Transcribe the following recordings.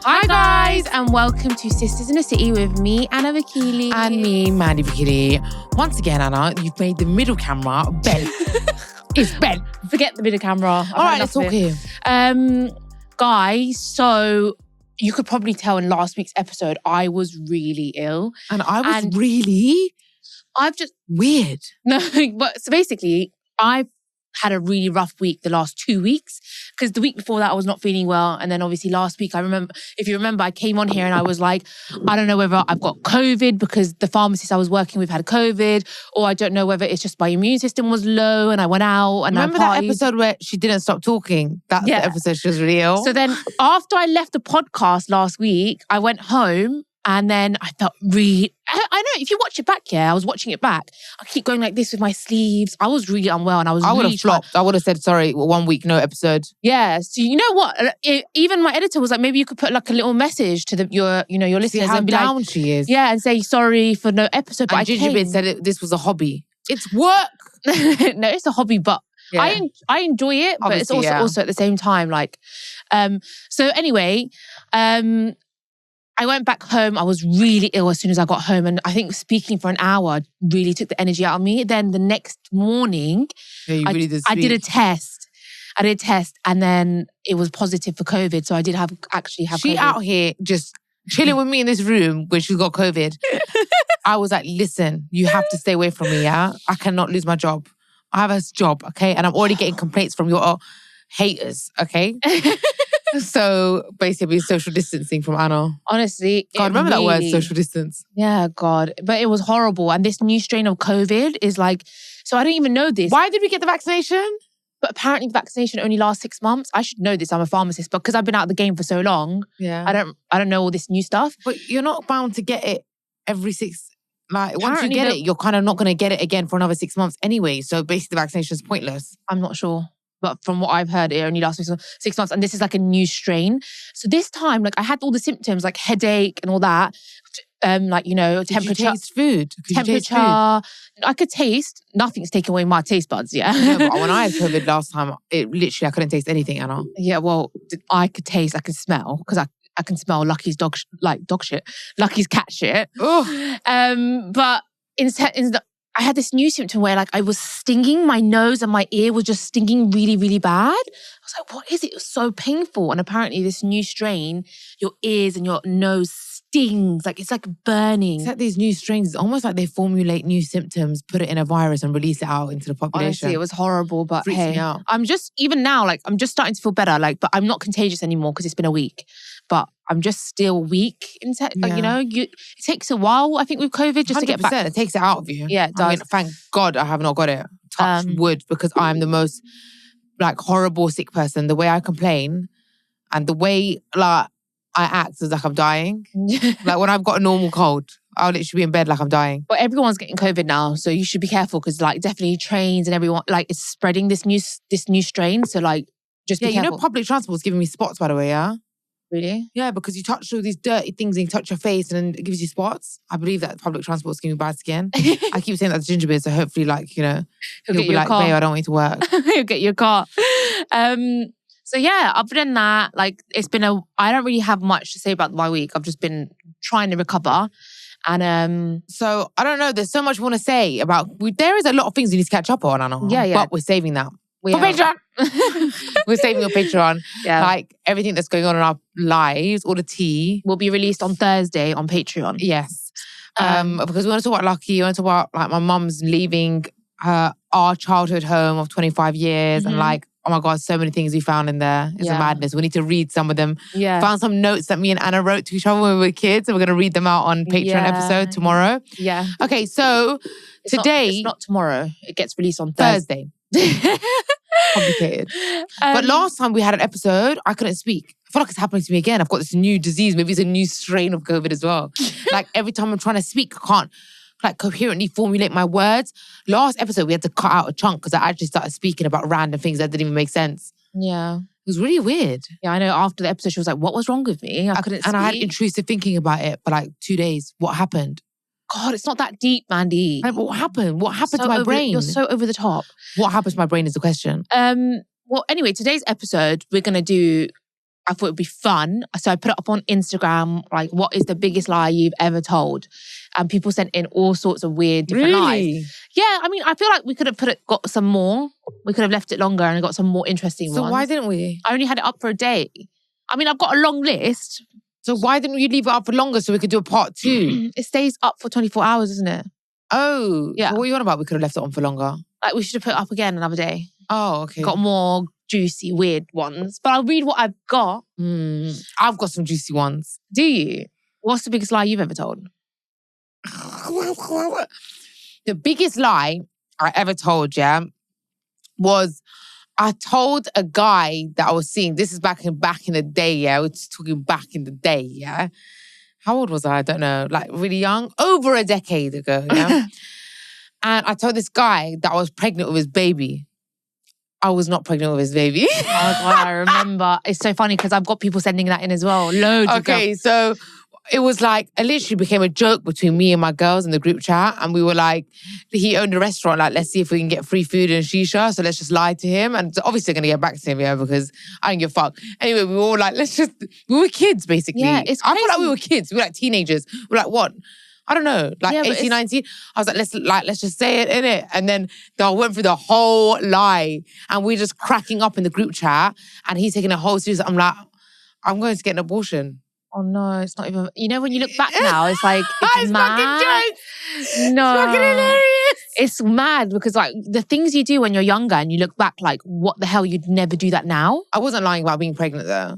Hi guys, and welcome to Sisters in the City with me, Anna Vakili. And me, Mandy Vakili. Once again, Anna, you've made the middle camera bent. It's bent. Forget the middle camera. All right, let's talk here. Guys, so you could probably tell in last week's episode, I was really ill. And I was really... I've just... Weird. No, but so basically, I've had a really rough week the last 2 weeks because the week before that I was not feeling well, and then obviously last week if you remember I came on here and I was like, I don't know whether I've got COVID because the pharmacist I was working with had COVID, or I don't know whether it's just my immune system was low and I went out and remember that episode where she didn't stop talking? That's the episode she was really ill. So then after I left the podcast last week, I went home. And then I felt really... I know, if you watch it back, I was watching it back. I keep going like this with my sleeves. I was really unwell and I would have flopped. I would have said, sorry, 1 week, no episode. Yeah. So you know what? Even my editor was like, maybe you could put like a little message to your listeners. See how and be down like, she is. Yeah, and say sorry for no episode. But and Gingerbread said this was a hobby. It's work. No, it's a hobby, but... Yeah. I enjoy it, but obviously, it's also at the same time like... So anyway... I went back home. I was really ill as soon as I got home. And I think speaking for an hour really took the energy out of me. Then the next morning, I did a test. I did a test and then it was positive for COVID. So I did actually have She COVID. out here just chilling with me in this room when she's got COVID. I was like, listen, you have to stay away from me, yeah? I cannot lose my job. I have a job, okay? And I'm already getting complaints from your haters, okay? So basically social distancing from Anna. Honestly. God, remember that word, social distance? Yeah, God. But it was horrible. And this new strain of COVID is like, so I don't even know this. Why did we get the vaccination? But apparently the vaccination only lasts 6 months. I should know this, I'm a pharmacist, but because I've been out of the game for so long, I don't know all this new stuff. But you're not bound to get it every once you get it, you're kind of not going to get it again for another 6 months anyway. So basically the vaccination is pointless. I'm not sure. But from what I've heard, it only lasts 6 months. And this is like a new strain. So this time, like I had all the symptoms like headache and all that. Temperature. Did you taste food? I could taste. Nothing's taken away my taste buds, yeah. No, but when I had COVID last time, I couldn't taste anything, Anna. Yeah, well, I could taste, I could smell. Because I can smell Lucky's dog shit. Lucky's cat shit. But I had this new symptom where like I was stinging, my nose and my ear was just stinging really, really bad. I was like, what is it? It was so painful. And apparently this new strain, your ears and your nose stings. Like it's like burning. It's like these new strains. It's almost like they formulate new symptoms, put it in a virus and release it out into the population. Honestly, it was horrible, but freaks me out. I'm just, even now, like I'm just starting to feel better. Like, but I'm not contagious anymore because it's been a week. But I'm just still weak. It takes a while, I think, with COVID just to get back. It takes it out of you. Yeah, it does. I mean, thank God I have not got it. Touch wood, because I'm the most horrible sick person. The way I complain and the way I act is like I'm dying. Like when I've got a normal cold, I'll literally be in bed like I'm dying. But everyone's getting COVID now, so you should be careful because like definitely trains and everyone it's spreading this new strain. So like just be careful. Public transport's giving me spots, by the way, yeah? Really? Yeah, because you touch all these dirty things and you touch your face and then it gives you spots. I believe that public transport's giving me bad skin. I keep saying that to Gingerbread, so hopefully he'll be like, babe, I don't want you to work. He'll get your car. So yeah, other than that, it's been I don't really have much to say about my week. I've just been trying to recover. And so I don't know, there's so much we want to say about, there is a lot of things we need to catch up on, Anna. Yeah. But we're saving that. For Patreon. We're saving your Patreon. Yeah. Everything that's going on in our lives, all the tea. Will be released on Thursday on Patreon. Yes. Because we want to talk about Lucky. We want to talk about my mum's leaving our childhood home of 25 years. And oh my God, so many things we found in there. It's a madness. We need to read some of them. Yeah. Found some notes that me and Anna wrote to each other when we were kids. And we're going to read them out on Patreon episode tomorrow. Yeah. Okay, so today... It's not tomorrow. It gets released on Thursday. Complicated. But last time we had an episode, I couldn't speak. I feel like it's happening to me again. I've got this new disease. Maybe it's a new strain of COVID as well. Every time I'm trying to speak, I can't coherently formulate my words. Last episode, we had to cut out a chunk because I actually started speaking about random things that didn't even make sense. Yeah. It was really weird. Yeah, I know. After the episode, she was like, what was wrong with me? I couldn't speak. And I had intrusive thinking about it for 2 days. What happened? God, it's not that deep, Mandy. But what happened? What happened to my brain? You're so over the top. What happened to my brain is the question. Well, anyway, today's episode, we're going to do... I thought it'd be fun. So I put it up on Instagram, like, what is the biggest lie you've ever told? And people sent in all sorts of weird different lies. Yeah, I mean, I feel like we could have got some more. We could have left it longer and got some more interesting ones. So why didn't we? I only had it up for a day. I mean, I've got a long list. So why didn't you leave it up for longer so we could do a part 2? It stays up for 24 hours, isn't it? Oh. Yeah. So what are you on about? We could have left it on for longer. Like, we should have put it up again another day. Oh, okay. Got more juicy, weird ones. But I'll read what I've got. I've got some juicy ones. Do you? What's the biggest lie you've ever told? The biggest lie I ever told, was I told a guy that I was seeing, this is back in the day, we're just talking back in the day, How old was I? I don't know, like really young, over a decade ago, And I told this guy that I was pregnant with his baby. I was not pregnant with his baby. Oh God, I remember. It's so funny because I've got people sending that in as well. Loads of girls. So it was like, it literally became a joke between me and my girls in the group chat. And we were like, he owned a restaurant, like, let's see if we can get free food and shisha. So let's just lie to him. And obviously going to get back to him, because I don't give a fuck. Anyway, we were all like, we were kids, basically. Yeah, it's crazy. I feel like we were kids. We were like teenagers. We were like, what? I don't know, like 18, 19. I was like, let's just say it, innit? And then I went through the whole lie. And we're just cracking up in the group chat. And he's taking it whole serious. I'm like, I'm going to get an abortion. Oh no, it's not even. You know, when you look back now, it's like it's mad. Fucking jokes. No, it's fucking hilarious. It's mad because like the things you do when you're younger and you look back, like what the hell, you'd never do that now. I wasn't lying about being pregnant though.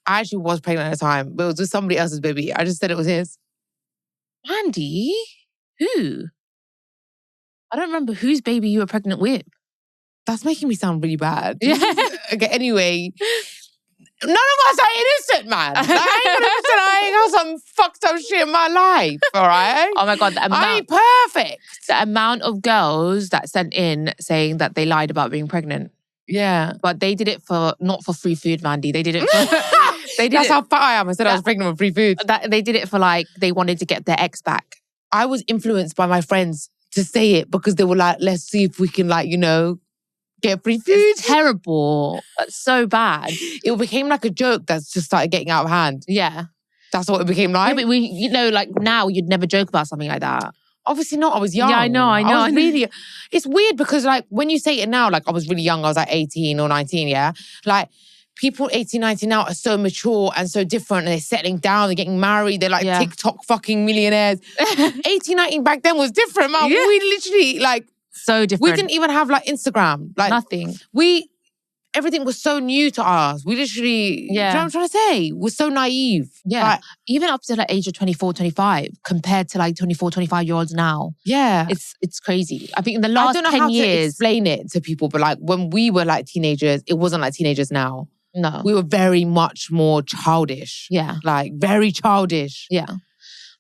I actually was pregnant at the time, but it was with somebody else's baby. I just said it was his. Andy, who? I don't remember whose baby you were pregnant with. That's making me sound really bad. Yeah. Okay. Anyway. None of us are innocent, man. Like, I ain't got some fucked up shit in my life, all right? Oh my God, I ain't perfect. The amount of girls that sent in saying that they lied about being pregnant. Yeah. But they did it not for free food, Mandy. They did it for... That's how fat I am. I said I was pregnant with free food. They did it for like, they wanted to get their ex back. I was influenced by my friends to say it because they were like, let's see if we can get free food. It's terrible. That's so bad. It became like a joke that's just started getting out of hand. Yeah. That's what it became like. Yeah, but like now you'd never joke about something like that. Obviously not. I was young. Yeah, I know. It's weird because like when you say it now, like I was really young, I was like 18 or 19, yeah? Like people 18, 19 now are so mature and so different and they're settling down, they're getting married, they're like TikTok fucking millionaires. 18, 19 back then was different, man. Yeah. We literally like... So different. We didn't even have like Instagram. Like nothing. Everything was so new to us. We literally, you know what I'm trying to say? We're so naive. Yeah. Like, even up to like age of 24, 25, compared to like 24, 25-year-olds now. Yeah. It's crazy. I think in the last 10 years... I don't know how to explain it to people, but like when we were like teenagers, it wasn't like teenagers now. No. We were very much more childish. Yeah. Like very childish. Yeah.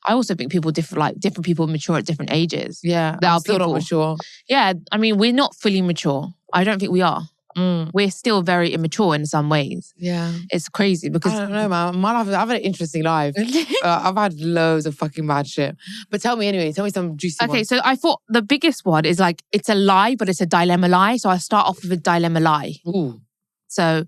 I also think different people mature at different ages. Yeah. I'm still not mature. Yeah. I mean, we're not fully mature. I don't think we are. We're still very immature in some ways. Yeah. It's crazy because... I don't know, man. My life, I've had an interesting life. I've had loads of fucking mad shit. But tell me anyway. Tell me some juicy ones. Okay, so I thought the biggest one is like, it's a lie, but it's a dilemma lie. So I start off with a dilemma lie. Ooh. So,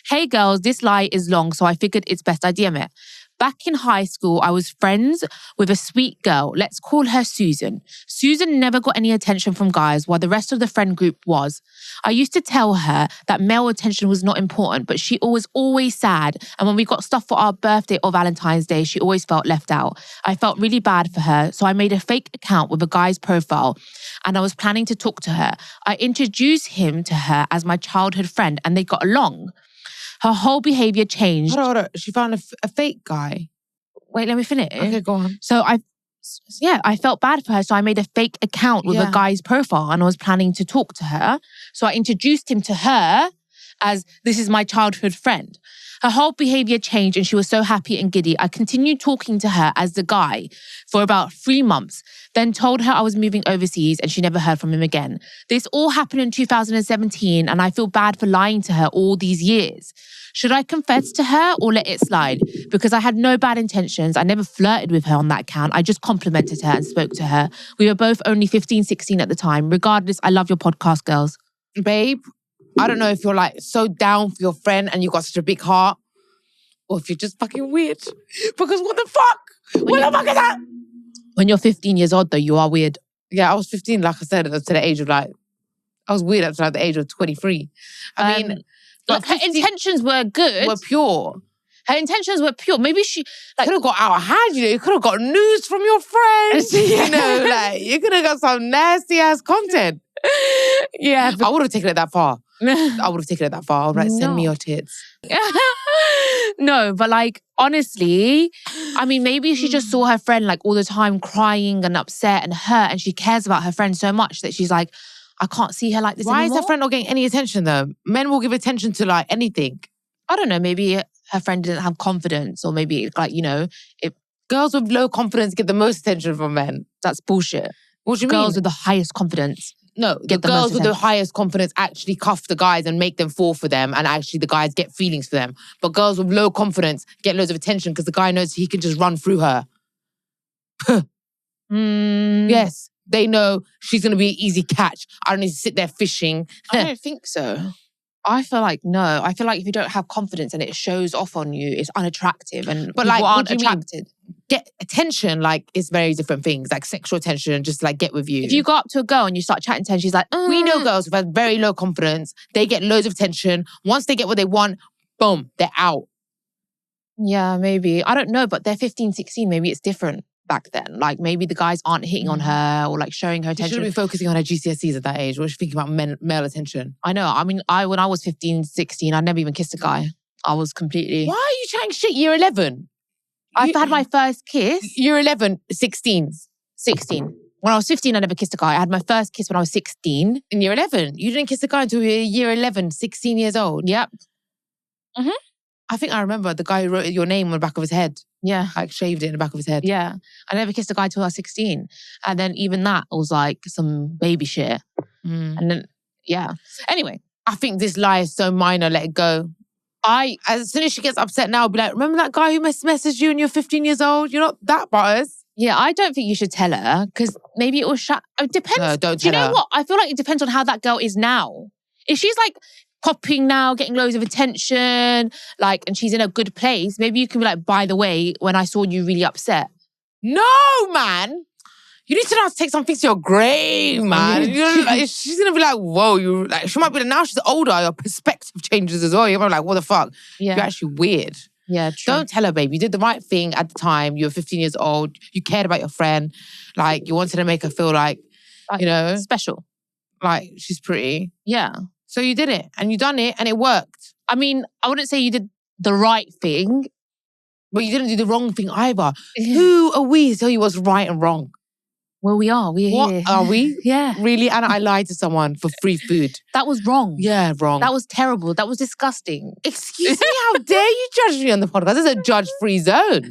hey girls, this lie is long, so I figured it's best I DM it. Back in high school, I was friends with a sweet girl. Let's call her Susan. Susan never got any attention from guys while the rest of the friend group was. I used to tell her that male attention was not important, but she was always sad. And when we got stuff for our birthday or Valentine's Day, she always felt left out. I felt really bad for her, so I made a fake account with a guy's profile and I was planning to talk to her. I introduced him to her as my childhood friend and they got along. Her whole behavior changed. Hold on. She found a fake guy. Wait, let me finish. Okay, go on. So I felt bad for her. So I made a fake account with a guy's profile and I was planning to talk to her. So I introduced him to her as this is my childhood friend. Her whole behavior changed and she was so happy and giddy. I continued talking to her as the guy for about 3 months, then told her I was moving overseas and she never heard from him again. This all happened in 2017 and I feel bad for lying to her all these years. Should I confess to her or let it slide? Because I had no bad intentions. I never flirted with her on that account. I just complimented her and spoke to her. We were both only 15, 16 at the time. Regardless, I love your podcast, girls. Babe, I don't know if you're like so down for your friend and you've got such a big heart, or if you're just fucking weird. Because what the fuck? What the fuck is that? When you're 15 years old, though, you are weird. Yeah, I was 15, like I said, to the age of like, I was weird up to like the age of 23. I mean, like her intentions were good. Were pure. Her intentions were pure. Maybe she like could have got out of hand, you could have got news from your friends. You could have got some nasty ass content. Yeah. I would have taken it that far. I would have taken it that far. I would have send me your tits. No, but like, honestly, I mean, maybe she just saw her friend like all the time crying and upset and hurt, and she cares about her friend so much that she's like, I can't see her like this anymore. Why is her friend not getting any attention though? Men will give attention to like anything. I don't know, maybe her friend didn't have confidence, or maybe like, if girls with low confidence get the most attention from men. That's bullshit. What do you mean? mean? Girls with the highest confidence. No, the girls with the highest confidence actually cuff the guys and make them fall for them, and actually the guys get feelings for them. But girls with low confidence get loads of attention because the guy knows he can just run through her. Yes, they know she's going to be an easy catch. I don't need to sit there fishing. I don't think so. I feel like no. I feel like if you don't have confidence and it shows off on you, it's unattractive, and but people like, aren't attracted. Get attention, like, it's very different things. Like sexual attention, just like get with you. If you go up to a girl and you start chatting to her, and she's like, we know girls who have very low confidence. They get loads of attention. Once they get what they want, boom, they're out. Yeah, maybe. I don't know, but they're 15, 16. Maybe it's different back then. Like maybe the guys aren't hitting on her or like showing her attention. She shouldn't be focusing on her GCSEs at that age. What is she thinking about male attention? I know. I mean, when I was 15, 16, I never even kissed a guy. I was completely... Why are you chatting shit? Year 11? I had my first kiss. Year 11, 16. 16. When I was 15, I never kissed a guy. I had my first kiss when I was 16. In year 11? You didn't kiss a guy until you were year 11, 16 years old? Yep. Mm-hmm. I think I remember the guy who wrote your name on the back of his head. Yeah. Like shaved it in the back of his head. Yeah. I never kissed a guy till I was 16. And then even that was like some baby shit. And then, yeah. Anyway. I think this lie is so minor, let it go. As soon as she gets upset now, I'll be like, remember that guy who messaged you when you're 15 years old? You're not that butters. Yeah, I don't think you should tell her because maybe it will It depends. No, don't tell her. Do you know what? I feel like it depends on how that girl is now. If she's like popping now, getting loads of attention, like, and she's in a good place, maybe you can be like, by the way, when I saw you really upset. No, man. You need to know how to take some things to your grave, man. She's going to be like, whoa, she might be like, now she's older, your perspective changes as well. You're like, what the fuck? Yeah. You're actually weird. Yeah, true. Don't tell her, babe. You did the right thing at the time. You were 15 years old. You cared about your friend. Like, you wanted to make her feel like special. Like, she's pretty. Yeah. So you did it, and you done it, and it worked. I mean, I wouldn't say you did the right thing. But you didn't do the wrong thing either. Who are we to tell you what's right and wrong? Well, we are. We're what? Here. Are we? Yeah. Really? And I lied to someone for free food. That was wrong. Yeah, wrong. That was terrible. That was disgusting. Excuse me, how dare you judge me on the podcast? This is a judge-free zone.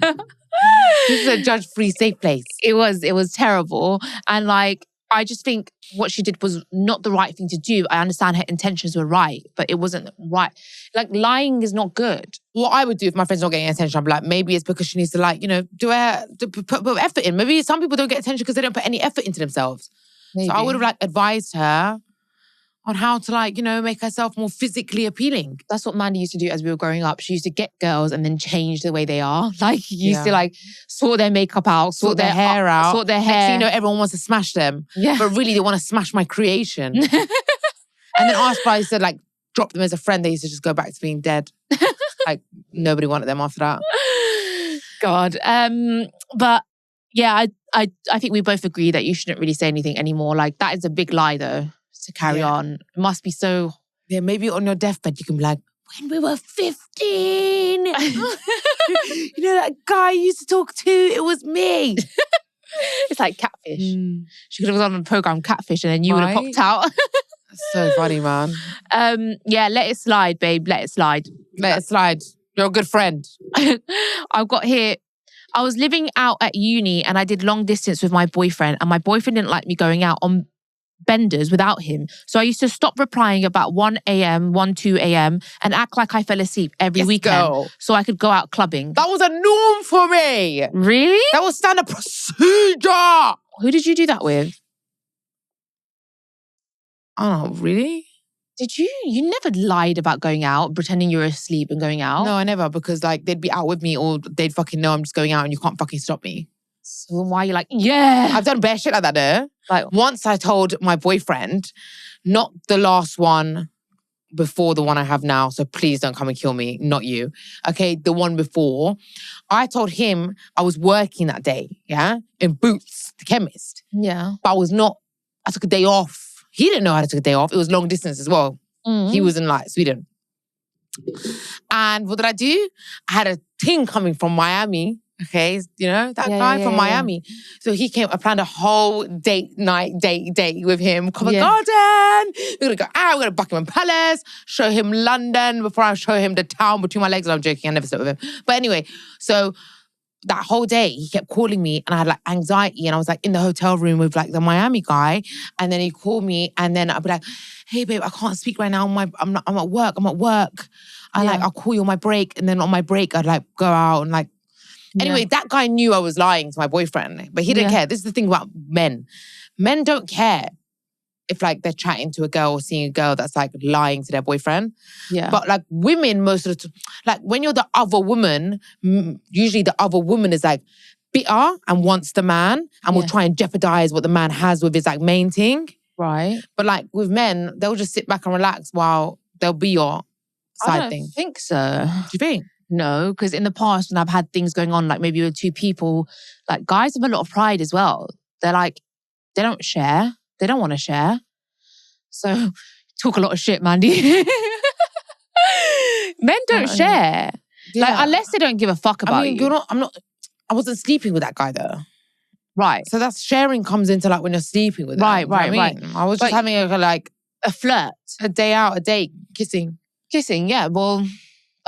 This is a judge-free safe place. It was terrible. And like, I just think what she did was not the right thing to do. I understand her intentions were right, but it wasn't right. Like, lying is not good. What I would do if my friend's not getting attention, I'd be like, maybe it's because she needs to put effort in. Maybe some people don't get attention because they don't put any effort into themselves. Maybe. So I would have advised her on how to make herself more physically appealing. That's what Mandy used to do as we were growing up. She used to get girls and then change the way they are. Like, used to sort their makeup out, sort their hair out. Sort their hair. Next thing everyone wants to smash them. Yeah. But really, they want to smash my creation. And then after I said, drop them as a friend, they used to just go back to being dead. Nobody wanted them after that. God. But yeah, I think we both agree that you shouldn't really say anything anymore. Like, that is a big lie though. To carry on. It must be so... Yeah, maybe on your deathbed you can be like, when we were 15. That guy you used to talk to, it was me. It's like Catfish. She could have gone on the program Catfish and then you would have popped out. That's so funny, man. Yeah, let it slide, babe. Let it slide. Let it slide. You're a good friend. I've got here... I was living out at uni and I did long distance with my boyfriend, and my boyfriend didn't like me going out on benders without him. So I used to stop replying about 1 a.m., 2 a.m. and act like I fell asleep every weekend so I could go out clubbing. That was a norm for me. Really? That was standard procedure. Who did you do that with? Oh, really? Did you? You never lied about going out, pretending you were asleep and going out? No, I never, because like they'd be out with me or they'd fucking know I'm just going out and you can't fucking stop me. So why are you like, yeah? I've done bare shit like that though. Like, once I told my boyfriend, not the last one before the one I have now, so please don't come and kill me, not you. Okay, the one before, I told him I was working that day, yeah, in Boots, the chemist. Yeah. But I took a day off. He didn't know how to take a day off. It was long distance as well. He was in like Sweden. And what did I do? I had a thing coming from Miami. Okay, you know, that guy from Miami. So he came, I planned a whole date with him. Covent Garden. We're gonna go out, we're gonna Buckingham Palace, show him London before I show him the town between my legs. I'm joking, I never slept with him. But anyway, so that whole day he kept calling me and I had like anxiety and I was like in the hotel room with like the Miami guy. And then he called me and then I'd be like, hey babe, I can't speak right now. I'm at work. I'll call you on my break. And then on my break, I'd like go out and like, anyway, that guy knew I was lying to my boyfriend, but he didn't care. This is the thing about men. Men don't care if like they're chatting to a girl or seeing a girl that's like lying to their boyfriend. Yeah. But like women, most of the time, like when you're the other woman, usually the other woman is like bitter and wants the man and will try and jeopardize what the man has with his like main thing. Right. But like with men, they'll just sit back and relax while they'll be your side thing. I don't think so. Do you think? No, because in the past when I've had things going on, like maybe with two people, like guys have a lot of pride as well. They're like, they don't share. They don't want to share. So talk a lot of shit, Mandy. Men don't share. Yeah. Like unless they don't give a fuck about you. I wasn't sleeping with that guy though. Right. So that's sharing comes into like when you're sleeping with them. Right. I was just having a flirt. A day out, a date, kissing. Kissing, yeah. Well,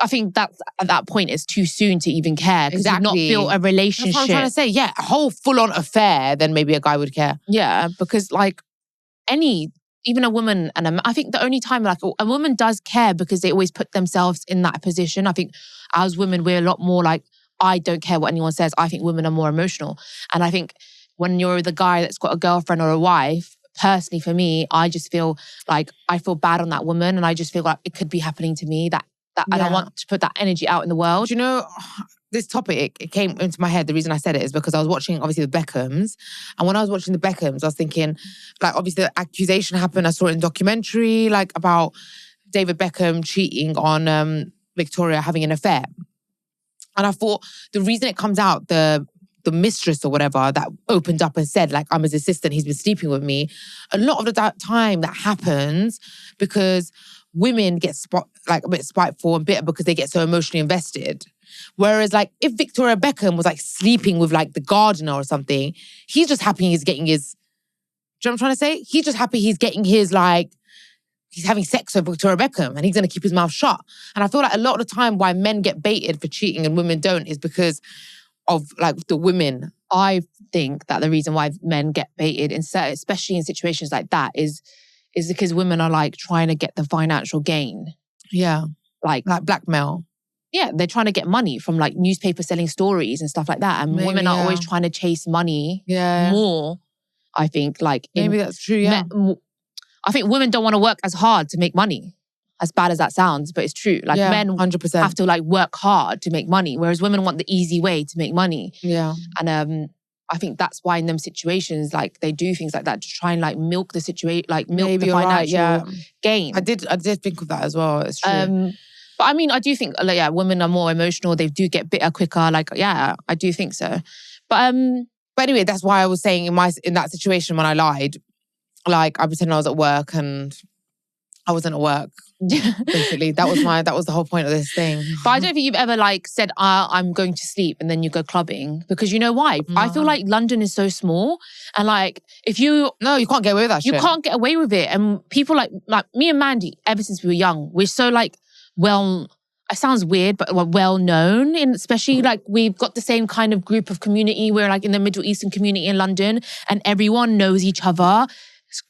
I think that at that point it's too soon to even care because you've not built a relationship. That's what I'm trying to say. Yeah, a whole full-on affair, then maybe a guy would care. Yeah, because like even a woman and I think the only time like a woman does care because they always put themselves in that position. I think as women, we're a lot more like, I don't care what anyone says. I think women are more emotional. And I think when you're the guy that's got a girlfriend or a wife, personally for me, I just feel like I feel bad on that woman and I just feel like it could be happening to me that I don't want to put that energy out in the world. Do you know, this topic, it came into my head. The reason I said it is because I was watching, obviously, the Beckhams. And when I was watching the Beckhams, I was thinking, like, obviously, the accusation happened. I saw it in a documentary, like, about David Beckham cheating on Victoria having an affair. And I thought, the reason it comes out, the mistress or whatever that opened up and said, like, I'm his assistant, he's been sleeping with me. A lot of the time that happens because women get a bit spiteful and bitter because they get so emotionally invested. Whereas like if Victoria Beckham was like sleeping with like the gardener or something, he's just happy he's getting his, do you know what I'm trying to say? He's just happy he's getting his like, he's having sex with Victoria Beckham and he's going to keep his mouth shut. And I feel like a lot of the time why men get baited for cheating and women don't is because of like the women. I think that the reason why men get baited, especially in situations like that, is because women are like trying to get the financial gain. Yeah. Like blackmail. Yeah, they're trying to get money from like newspapers selling stories and stuff like that. And women are always trying to chase money more, I think. Like maybe that's true, yeah. I think women don't want to work as hard to make money. As bad as that sounds, but it's true. Like men 100%. have to like work hard to make money, whereas women want the easy way to make money. Yeah. And I think that's why in them situations, like they do things like that to try and like milk the situation, like milk the financial gain. I did think of that as well. It's true. But I mean, I do think, like, women are more emotional. They do get bitter quicker. Like, I do think so. But anyway, that's why I was saying in that situation when I lied, like I pretended I was at work and I wasn't at work. Basically, that was the whole point of this thing. But I don't think you've ever like said, I'm going to sleep and then you go clubbing. Because you know why? No. I feel like London is so small. And like, No, you can't get away with that shit. You can't get away with it. And people like me and Mandy, ever since we were young, we're so like, it sounds weird, but we're well known. And especially like we've got the same kind of group of community. We're like in the Middle Eastern community in London and everyone knows each other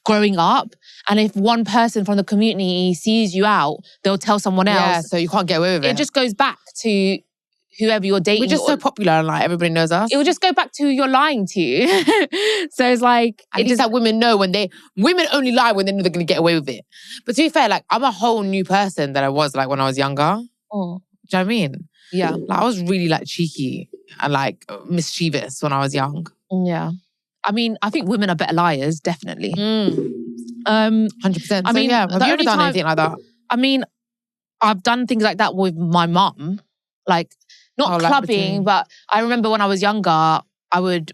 growing up. And if one person from the community sees you out, they'll tell someone else. Yeah, so you can't get away with it. It just goes back to whoever you're dating. We're just so popular and like everybody knows us. It will just go back to you're lying to you. So it's like... It is that women know women only lie when they know they're going to get away with it. But to be fair, like I'm a whole new person than I was like when I was younger. Oh. Do you know what I mean? Yeah. Like I was really like cheeky and like mischievous when I was young. Yeah. I mean, I think women are better liars, definitely. 100%. I mean, have you ever done anything like that? I mean, I've done things like that with my mum. Like, not clubbing, but I remember when I was younger, I would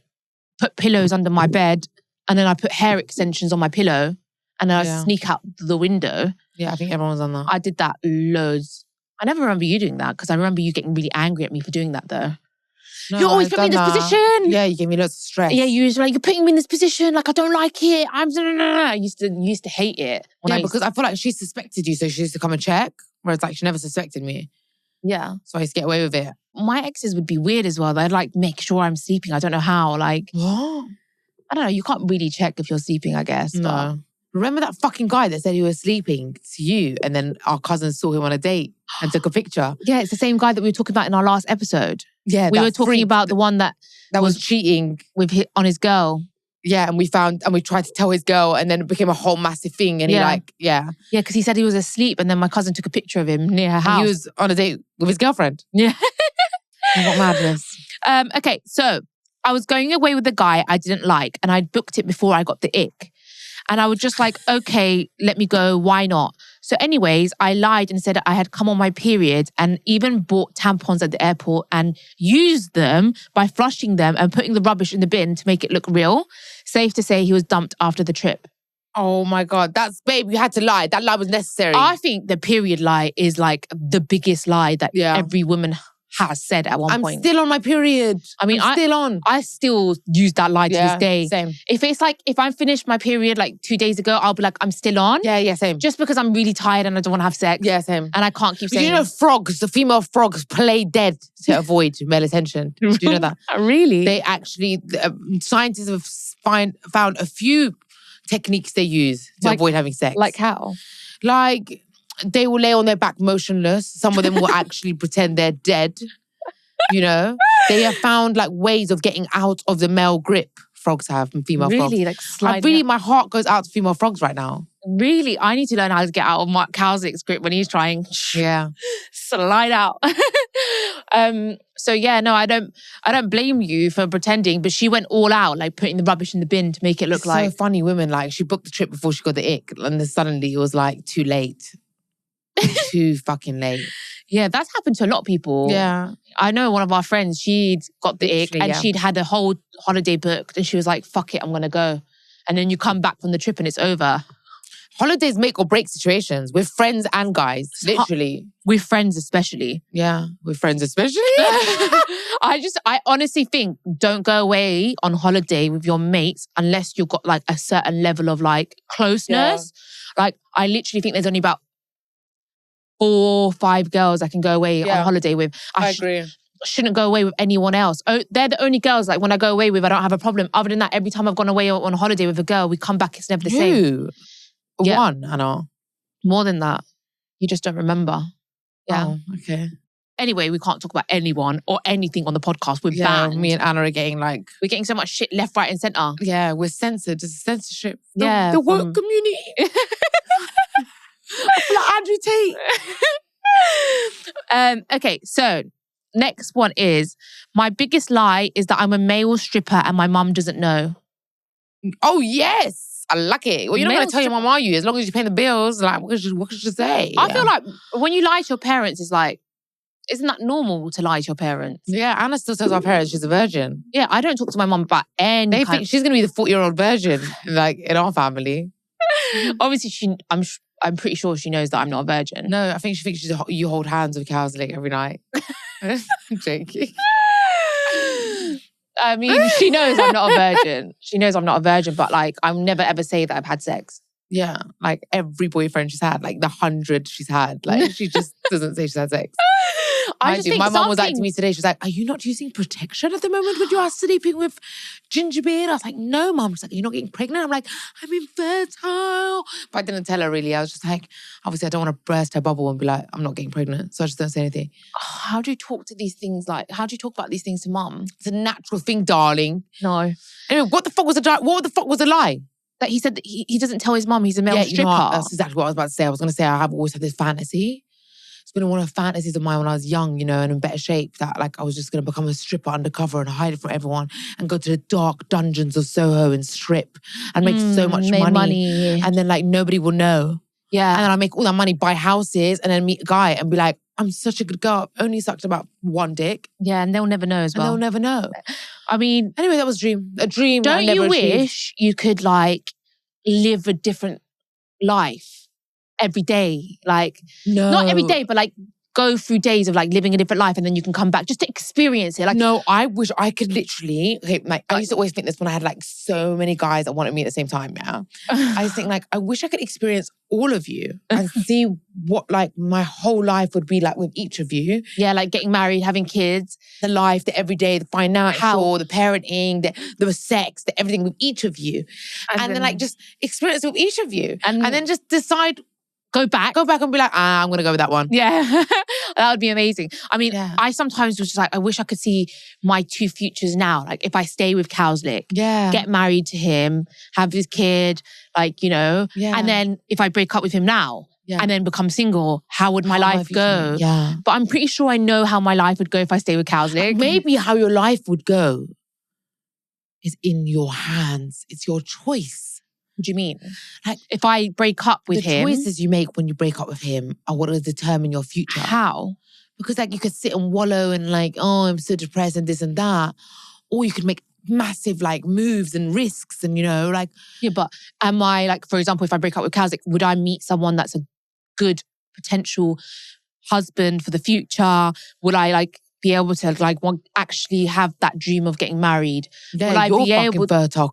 put pillows under my bed and then I put hair extensions on my pillow and then I'd sneak out the window. Yeah, I think everyone's done that. I did that loads. I never remember you doing that because I remember you getting really angry at me for doing that though. No, you always put me in this position. Yeah, you gave me lots of stress. Yeah, you was like, you're putting me in this position. Like, I don't like it. I used to hate it. Because I feel like she suspected you, so she used to come and check. Whereas like she never suspected me. Yeah. So I used to get away with it. My exes would be weird as well. They'd like make sure I'm sleeping. I don't know how. Like, what? I don't know. You can't really check if you're sleeping, I guess. No. But... Remember that fucking guy that said he was sleeping to you and then our cousin saw him on a date and took a picture? Yeah, it's the same guy that we were talking about in our last episode. Yeah, we were talking about the one that was cheating on his girl. Yeah, and we tried to tell his girl and then it became a whole massive thing. And Yeah, because he said he was asleep and then my cousin took a picture of him near her house. And he was on a date with his girlfriend. Yeah. What madness. Okay, so I was going away with a guy I didn't like and I'd booked it before I got the ick. And I was just like, okay, let me go. Why not? So anyways, I lied and said I had come on my period and even bought tampons at the airport and used them by flushing them and putting the rubbish in the bin to make it look real. Safe to say he was dumped after the trip. Oh my God. Babe, you had to lie. That lie was necessary. I think the period lie is like the biggest lie that every woman has said at one point. I'm still on my period. I mean, I'm still on. I still use that lie to this day. Same. If it's like, if I finished my period like 2 days ago, I'll be like, I'm still on. Yeah, same. Just because I'm really tired and I don't want to have sex. Yeah, same. And I can't keep saying. Do you know the female frogs play dead to avoid male attention? Do you know that? Really? They actually, scientists have found a few techniques they use to avoid having sex. Like how? Like, they will lay on their back motionless. Some of them will actually pretend they're dead. You know? They have found like ways of getting out of the male grip frogs have and female frogs. Really? Like sliding my heart goes out to female frogs right now. Really? I need to learn how to get out of Mark Cowsick's grip when he's trying. Yeah. Slide out. So yeah, no, I don't blame you for pretending, but she went all out, like putting the rubbish in the bin to make it look like. So funny women, like she booked the trip before she got the ick and then suddenly it was like too late. Too fucking late. Yeah, that's happened to a lot of people. Yeah. I know one of our friends, she'd got the ick and she'd had a whole holiday booked and she was like, fuck it, I'm going to go. And then you come back from the trip and it's over. Holidays make or break situations with friends and guys, literally. With friends especially. Yeah, with friends especially. I honestly think don't go away on holiday with your mates unless you've got like a certain level of like closeness. Yeah. Like I literally think there's only about 4 or 5 girls I can go away on holiday with. I agree. Shouldn't go away with anyone else. Oh, they're the only girls like when I go away with, I don't have a problem. Other than that, every time I've gone away on holiday with a girl, we come back, it's never the same. Yeah. One, I know. More than that. You just don't remember. Yeah. Oh, okay. Anyway, we can't talk about anyone or anything on the podcast. We're banned. Me and Anna are getting like... We're getting so much shit left, right and centre. Yeah, we're censored. There's censorship. The woke community. Like Andrew Tate. Okay, so next one is, my biggest lie is that I'm a male stripper and my mum doesn't know. Oh, yes. I like it. Well, you're not going to tell your mum, are you? As long as you're paying the bills, like, what could you say? I feel like when you lie to your parents, it's like, isn't that normal to lie to your parents? Yeah, Anna still tells our parents she's a virgin. Yeah, I don't talk to my mum about any They think she's going to be the 40-year-old virgin, like, in our family. Obviously, I'm pretty sure she knows that I'm not a virgin. No, I think she thinks you hold hands with cows like every night. I'm joking. I mean, she knows I'm not a virgin. She knows I'm not a virgin, but like, I'll never ever say that I've had sex. Yeah, like every boyfriend she's had, like the 100 she's had. Like she just doesn't say she's had sex. I just think my mum was like to something- me today, she was like, are you not using protection at the moment when you are sleeping with ginger beard? I was like, no, mum. She's like, are you not getting pregnant? I'm like, I'm infertile. But I didn't tell her really. I was just like, obviously I don't want to burst her bubble and be like, I'm not getting pregnant. So I just don't say anything. How do you talk to these things? Like, how do you talk about these things to mum? It's a natural thing, darling. No. Anyway, what the fuck was a lie? That he said that he doesn't tell his mum he's a male Yeah, stripper. you know what? That's exactly what I was about to say. I was going to say I have always had this fantasy. It's been one of the fantasies of mine when I was young, you know, and in better shape, that like I was just going to become a stripper undercover and hide it from everyone and go to the dark dungeons of Soho and strip and make so much money. And then like nobody will know. Yeah. And then I make all that money, buy houses and then meet a guy and be like, I'm such a good girl. I've only sucked about one dick. Yeah, and they'll never know as well. And they'll never know. I mean... Anyway, that was a dream. A dream Don't I never you achieved. wish you could like live a different life every day? Like, No. not every day, but like go through days of like living a different life and then you can come back just to experience it. Like, no, I wish I could literally, okay, like, I used to always think this when I had like so many guys that wanted me at the same time, yeah. I just think like, I wish I could experience all of you and see what like my whole life would be like with each of you. yeah, like getting married, having kids. The life, the everyday, the financial, the parenting, the sex, the everything with each of you. And then like just experience with each of you. And then just decide, go back and be like, I'm going to go with that one. Yeah, that would be amazing. I mean, Yeah. I sometimes was just like, I wish I could see my two futures now. Like if I stay with Cowslick, Yeah. get married to him, have his kid, like, you know, Yeah. and then if I break up with him now and then become single, how would my life go? Yeah. But I'm pretty sure I know how my life would go if I stay with Cowslick. Maybe how your life would go is in your hands. It's your choice. What do you mean? Like, if I break up with him. The choices you make when you break up with him are what will determine your future. How? Because like you could sit and wallow and like, oh, I'm so depressed and this and that. Or you could make massive like moves and risks and, you know, like. Yeah, but am I like, for example, if I break up with Cowslick, would I meet someone that's a good potential husband for the future? Would I like be able to like actually have that dream of getting married? Yeah, would I you're be fucking able fertile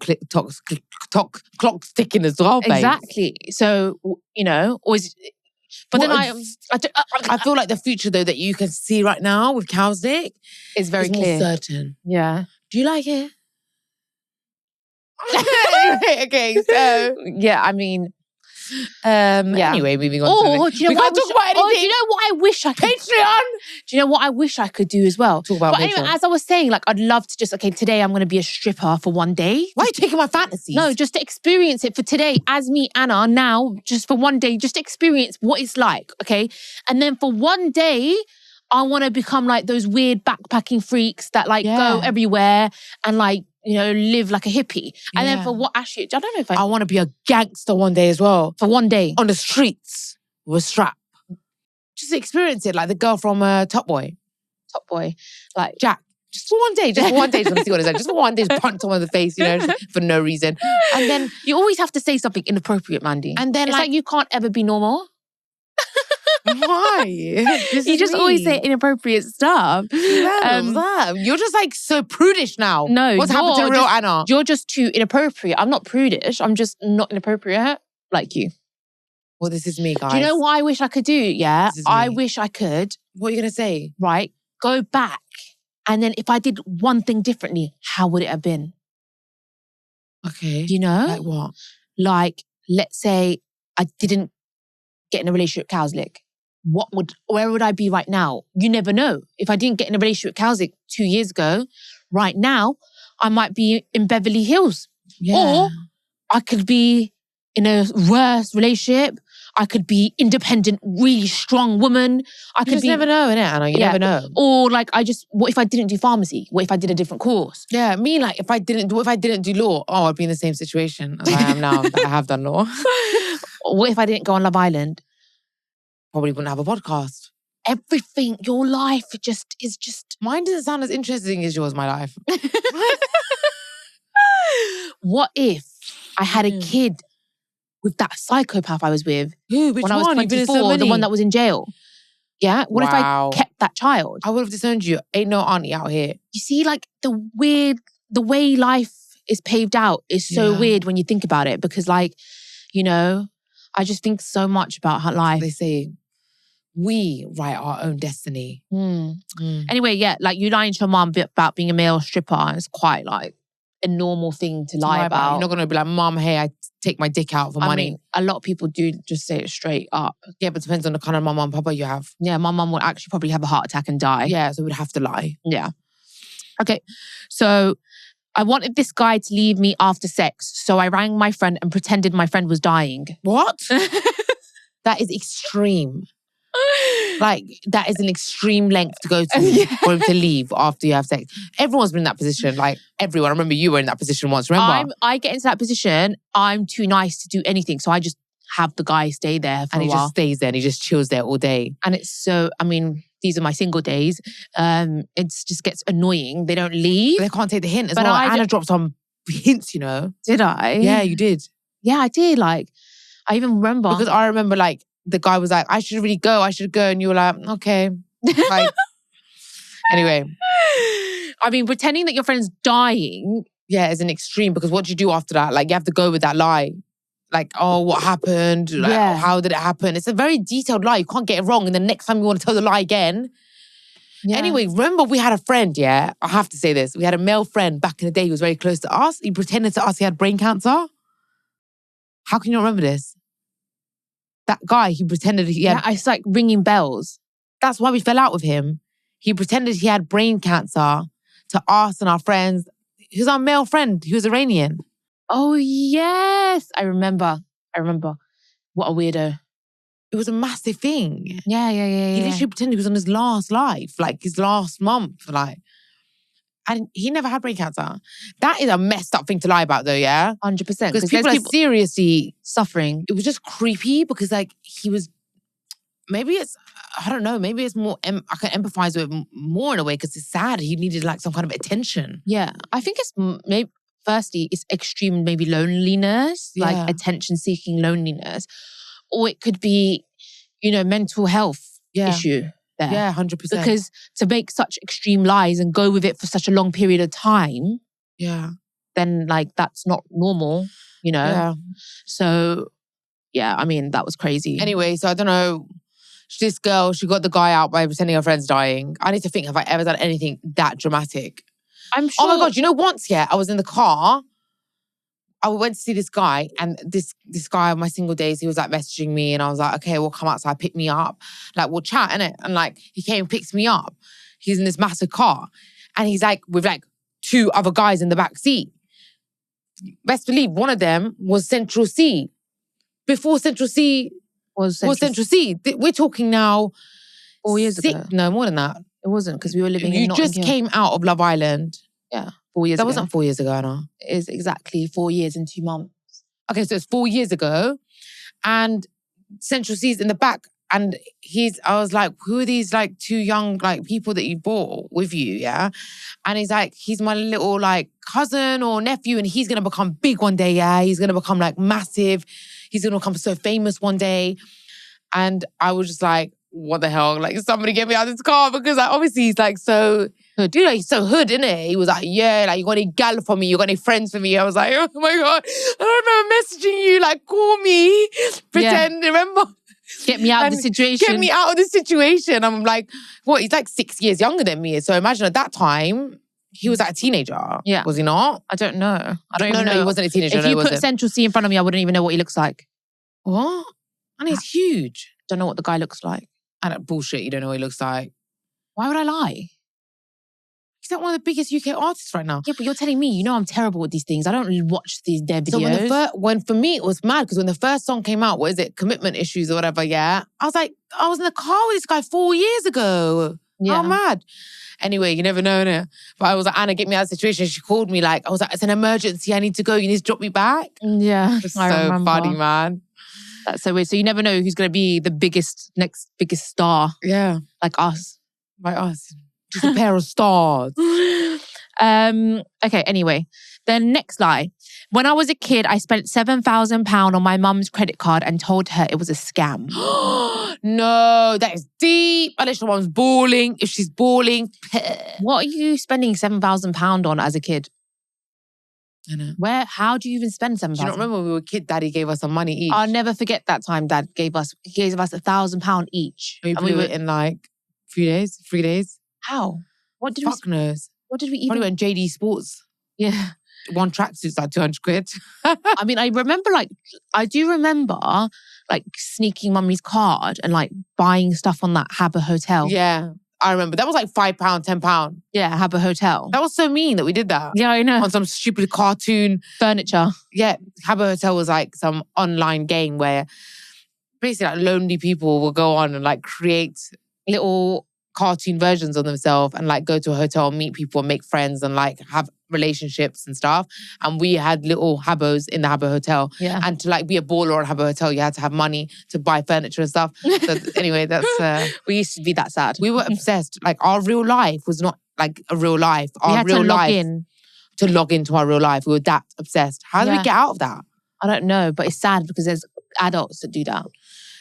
clock's ticking as well, babe. Exactly. So, you know, always. But then I feel like the future though that you can see right now with Cowslick is very clear. More certain. Yeah. Do you like it? okay, so yeah, I mean, anyway, moving on. Oh, do you know what? Do you know what I wish I could? Patreon. Do you know what I wish I could do as well? Talk about but Patreon. anyway, as I was saying, like I'd love to just today I'm going to be a stripper for one day. Why are you taking my fantasies? No, just to experience it for today as me, Anna. Now, just for one day, just to experience what it's like. Okay, and then for one day, I want to become like those weird backpacking freaks that like go everywhere and like, you know, live like a hippie. And then for what, actually, I don't know if I want to be a gangster one day as well. For one day. On the streets with a strap. Just experience it like the girl from Top Boy. Top Boy. Like Jack. Just for one day. Just for one day. Just want to see what it's like. Just for one day. Just punch someone in the face, you know, for no reason. And then you always have to say something inappropriate, Mandy. And then it's like you can't ever be normal. Why? You just always say inappropriate stuff. You're just like so prudish now. No, what's happened to real Anna? You're just too inappropriate. I'm not prudish. I'm just not inappropriate like you. Well, this is me, guys. Do you know what I wish I could do? Yeah, I wish I could. What are you gonna say? Right, go back, and then if I did one thing differently, how would it have been? Okay. You know, like what? Like, let's say I didn't get in a relationship with Cowslick. Where would I be right now? You never know. If I didn't get in a relationship with Cowslick 2 years ago, right now, I might be in Beverly Hills. Yeah. Or I could be in a worse relationship. I could be independent, really strong woman. You just never know, innit, Anna? You never know. Or like what if I didn't do pharmacy? What if I did a different course? Yeah, me like if I didn't do law, I'd be in the same situation as I am now that I have done law. What if I didn't go on Love Island? Probably wouldn't have a podcast. Everything, your life is just... Mine doesn't sound as interesting as yours, my life. What if I had a kid with that psychopath I was with Which when I was 24, the one that was in jail? Yeah? What if I kept that child? I would have disowned you. Ain't no auntie out here. You see, like the way life is paved out is so weird when you think about it because like, You know, I just think so much about her life. They say, we write our own destiny. Anyway, yeah, like you lying to your mum about being a male stripper, and it's quite like a normal thing to lie about. You're not going to be like, Mum, hey, I take my dick out for money. I mean, a lot of people do just say it straight up. Yeah, but it depends on the kind of mum and papa you have. Yeah, my mum would actually probably have a heart attack and die. Yeah, so we'd have to lie. Yeah. Okay, so I wanted this guy to leave me after sex, so I rang my friend and pretended my friend was dying. What? That is extreme. Like, that is an extreme length to go to for him to leave after you have sex. Everyone's been in that position. Like, everyone. I remember you were in that position once, remember? I get into that position, I'm too nice to do anything, so I just have the guy stay there for a while. And he just stays there and he just chills there all day. And it's so, I mean, these are my single days. It just gets annoying. They don't leave. They can't take the hint as well. Anna dropped some hints, you know. Did I? Yeah, you did. Yeah, I did. Like, I even remember. Because I remember, like, the guy was like, I should really go. And you were like, okay. Like, anyway. I mean, pretending that your friend's dying. Yeah, is an extreme, because what do you do after that? Like, you have to go with that lie. Like, oh, what happened? Like, how did it happen? It's a very detailed lie. You can't get it wrong. And the next time you want to tell the lie again. Yeah. Anyway, remember we had a friend, yeah? I have to say this. We had a male friend back in the day who was very close to us. He pretended to us he had brain cancer. How can you not remember this? That guy, he pretended he had... Yeah, it's like ringing bells. That's why we fell out with him. He pretended he had brain cancer to us and our friends. He was our male friend. He was Iranian. Oh, yes. I remember. What a weirdo. It was a massive thing. Yeah. He literally pretended he was on his last life, like his last month, like. And he never had brain cancer. That is a messed up thing to lie about though, yeah? 100%. Because people are seriously suffering. It was just creepy because like he was, maybe it's, I don't know, maybe it's more, I can empathize with it more in a way because it's sad. He needed like some kind of attention. Yeah. I think it's maybe, firstly, it's extreme maybe loneliness, like attention-seeking loneliness. Or it could be, you know, mental health issue there. Yeah, 100%. Because to make such extreme lies and go with it for such a long period of time, then like that's not normal, you know? Yeah. So, yeah, I mean, that was crazy. Anyway, so I don't know. This girl, she got the guy out by pretending her friend's dying. I need to think, have I ever done anything that dramatic? I'm sure. Oh my God, you know, once, I was in the car. I went to see this guy, and this guy on my single days, he was like messaging me, and I was like, okay, we'll come outside, pick me up. Like, we'll chat, innit? And like, he came and picks me up. He's in this massive car. And he's like, with like 2 other guys in the back seat. Best believe one of them was Central C. Before Central C was Central C. We're talking now 4 years ago. No, more than that. It wasn't, because we were living in Notting Hill. You just came out of Love Island. Yeah, 4 years ago. That wasn't 4 years ago, Anna. It is exactly 4 years and 2 months. Okay, so it's 4 years ago. And Central C's in the back. And I was like, who are these like 2 young like people that you brought with you, yeah? And he's like, he's my little like cousin or nephew, and he's gonna become big one day, yeah? He's gonna become like massive. He's gonna become so famous one day. And I was just like, what the hell? Like, somebody get me out of this car, because like, obviously he's like so hood. You know, he's so hood, innit? He was like, yeah, like, you got any gal for me? You got any friends for me? I was like, oh my God. I remember messaging you, like, call me. Pretend, remember? Get me out of the situation. Get me out of the situation. I'm like, what? He's like 6 years younger than me. So imagine at that time, he was like a teenager. Yeah. Was he not? I don't know. I don't even know. No, he wasn't a teenager. If you put Central C in front of me, I wouldn't even know what he looks like. What? And he's huge. Don't know what the guy looks like. And bullshit, you don't know what he looks like. Why would I lie? He's like one of the biggest UK artists right now. Yeah, but you're telling me, you know I'm terrible at these things. I don't watch their videos. So when for me, it was mad, because when the first song came out, what is it? Commitment Issues or whatever, yeah? I was like, I was in the car with this guy 4 years ago. Yeah. How mad. Anyway, you never know, innit? But I was like, Anna, get me out of the situation. She called me like, I was like, it's an emergency. I need to go. You need to drop me back. Yeah, it's so funny, man. That's so weird. So you never know who's going to be the next biggest star. Yeah. Like us. Like us. Just a pair of stars. Okay, anyway. The next lie. When I was a kid, I spent £7,000 on my mum's credit card and told her it was a scam. No, that is deep. Unless your mum's bawling. If she's bawling. What are you spending £7,000 on as a kid? I know. How do you even spend 7,000? Do you not remember when we were kids, Daddy gave us some money each? I'll never forget that time Dad gave us £1,000 each. And we were in like 3 days. How? What did Fuck knows. What did we even? Probably went JD Sports. Yeah. One tracksuit's like 200 quid. I mean, I do remember like sneaking mummy's card and like buying stuff on that Habbo Hotel. Yeah, I remember. That was like £5, £10. Yeah, Habbo Hotel. That was so mean that we did that. Yeah, I know. On some stupid cartoon. Furniture. Yeah, Habbo Hotel was like some online game where basically like lonely people will go on and like create little cartoon versions of themselves and like go to a hotel and meet people and make friends and like have relationships and stuff. And we had little Habbos in the Habbo Hotel. Yeah. And to like be a baller at Habbo Hotel, you had to have money to buy furniture and stuff. So anyway, that's... we used to be that sad. We were obsessed. Like our real life was not like a real life. Our we had real to log life, in. To log into our real life. We were that obsessed. How do we get out of that? I don't know, but it's sad because there's adults that do that.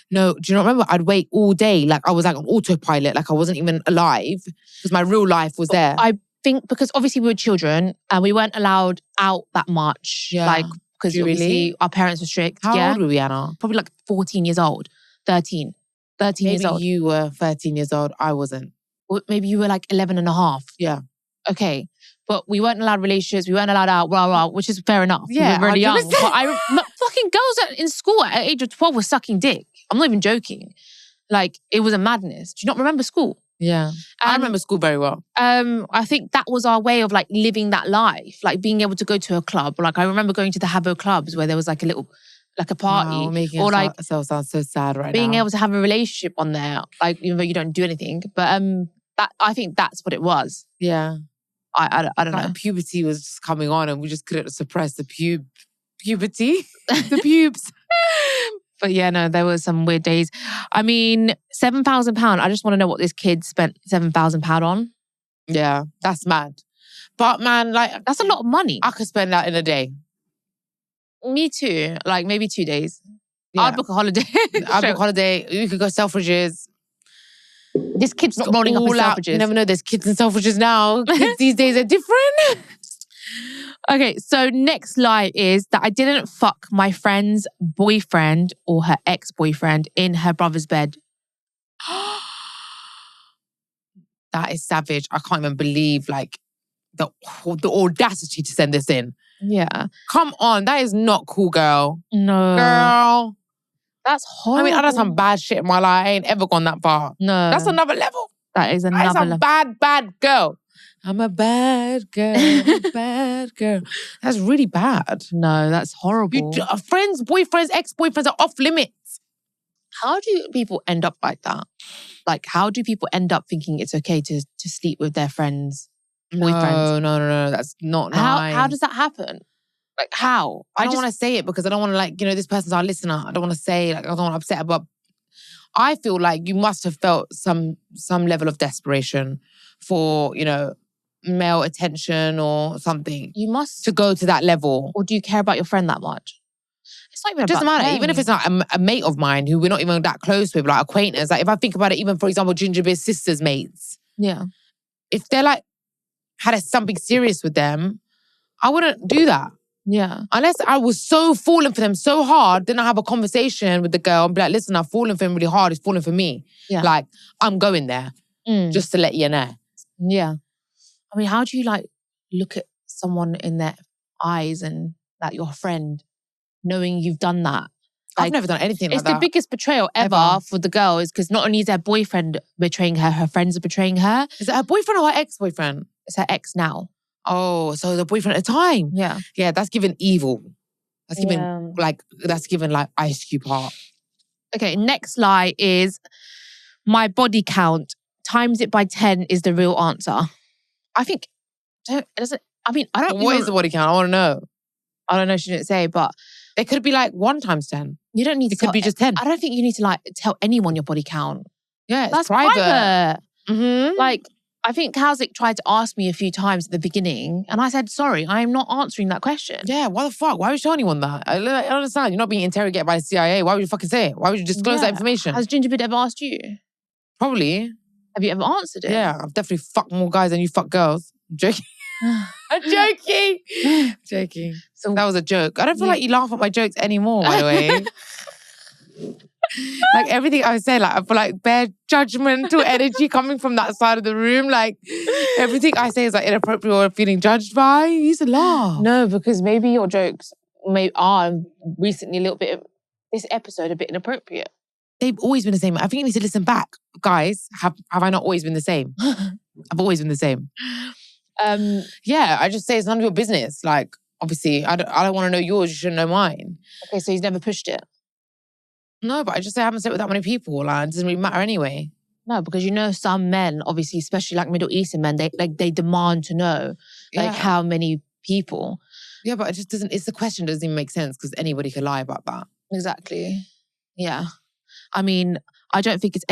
No, do you not remember? I'd wait all day. Like I was like on autopilot. Like I wasn't even alive because my real life was there. I think because obviously we were children and we weren't allowed out that much. Yeah. Like, because obviously our parents were strict. How old were we, Anna? Probably like 14 years old. 13 years old. Maybe you were 13 years old. I wasn't. Or maybe you were like 11 and a half. Yeah. Okay. But we weren't allowed relationships. We weren't allowed out, which is fair enough. Yeah, we were really 100%. young. But fucking girls in school at age of 12 were sucking dick. I'm not even joking. Like, it was a madness. Do you not remember school? Yeah. I remember school very well. I think that was our way of like living that life. Like being able to go to a club. Like I remember going to the Habbo clubs where there was like a party. Wow, making or like ourselves sound so sad right now. being able to have a relationship on there. Like, even though you don't do anything. But that I think that's what it was. Yeah. I don't know. Puberty was just coming on and we just couldn't suppress the puberty. The pubes. But yeah, no, there were some weird days. I mean, £7,000. I just want to know what this kid spent £7,000 on. Yeah, that's mad. But man, like... That's a lot of money. I could spend that in a day. Me too. Like maybe 2 days. Yeah. I'd book a holiday. I'd book a holiday. You could go Selfridges. This kid's not rolling up in Selfridges. You never know, there's kids in Selfridges now. Kids these days are different. Okay, so next lie is that I didn't fuck my friend's boyfriend or her ex-boyfriend in her brother's bed. That is savage. I can't even believe like the audacity to send this in. Yeah. Come on, that is not cool, girl. No. Girl. That's horrible. I mean, I done some bad shit in my life. I ain't ever gone that far. No. That's another level. That is another level. That's a bad girl. I'm a bad girl. Bad girl. That's really bad. No, that's horrible. Friends, boyfriends, ex-boyfriends are off limits. How do people end up like that? Like, how do people end up thinking it's okay to sleep with their friends, boyfriends? No. That's not nice. How does that happen? Like, how? I don't want to say it because I don't want to like, this person's our listener. I don't want to say like, I don't want to upset her, but I feel like you must have felt some level of desperation for, male attention or something. You must. To go to that level. Or do you care about your friend that much? It's not even It doesn't about matter. them. Even if it's not a mate of mine who we're not even that close with, like acquaintance. Like if I think about it, even for example, Ginger Beer's sister's mates. Yeah. If they're like, had something serious with them, I wouldn't do that. Yeah. Unless I was so falling for them so hard, then I have a conversation with the girl and be like, listen, I've fallen for him really hard. He's falling for me. Yeah. Like, I'm going there just to let you know. Yeah. I mean, how do you like look at someone in their eyes and like your friend knowing you've done that? Like, I've never done anything like that. It's the biggest betrayal ever for the girl is because not only is her boyfriend betraying her friends are betraying her. Is it her boyfriend or her ex-boyfriend? It's her ex now. Oh, so the boyfriend at the time. Yeah. Yeah, that's given evil. That's given like Ice Cube heart. Okay, next lie is my body count times it by 10 is the real answer. I think it doesn't. I mean, I don't. What is the body count? I want to know. I don't know. She didn't say, but it could be like 1 times 10. You don't need to. It could be just 10. I don't think you need to like tell anyone your body count. Yeah, that's private. Like, I think Kauzik tried to ask me a few times at the beginning, and I said, "Sorry, I am not answering that question." Yeah, why the fuck? Why would you tell anyone that? I don't understand. You're not being interrogated by the CIA. Why would you fucking say it? Why would you disclose that information? Has Gingerbread ever asked you? Probably. Have you ever answered it? Yeah, I've definitely fucked more guys than you fuck girls. I'm joking. I'm joking. Joking. So That was a joke. I don't feel like you laugh at my jokes anymore, by the way. Like everything I say, like I feel like bare judgmental energy coming from that side of the room. Like everything I say is like inappropriate or feeling judged by. You used to laugh. no, because maybe your jokes are recently a little bit, this episode, a bit inappropriate. They've always been the same. I think you need to listen back. Guys, have I not always been the same? I've always been the same. Yeah, I just say it's none of your business. Like, obviously, I don't want to know yours. You shouldn't know mine. Okay, so he's never pushed it. No, but I just say I haven't slept with that many people. Like, it doesn't really matter anyway. No, because you know some men, obviously, especially like Middle Eastern men, they demand to know like how many people. Yeah, but it just doesn't. It's the question doesn't even make sense because anybody could lie about that. Exactly. Yeah. I mean, I don't think it's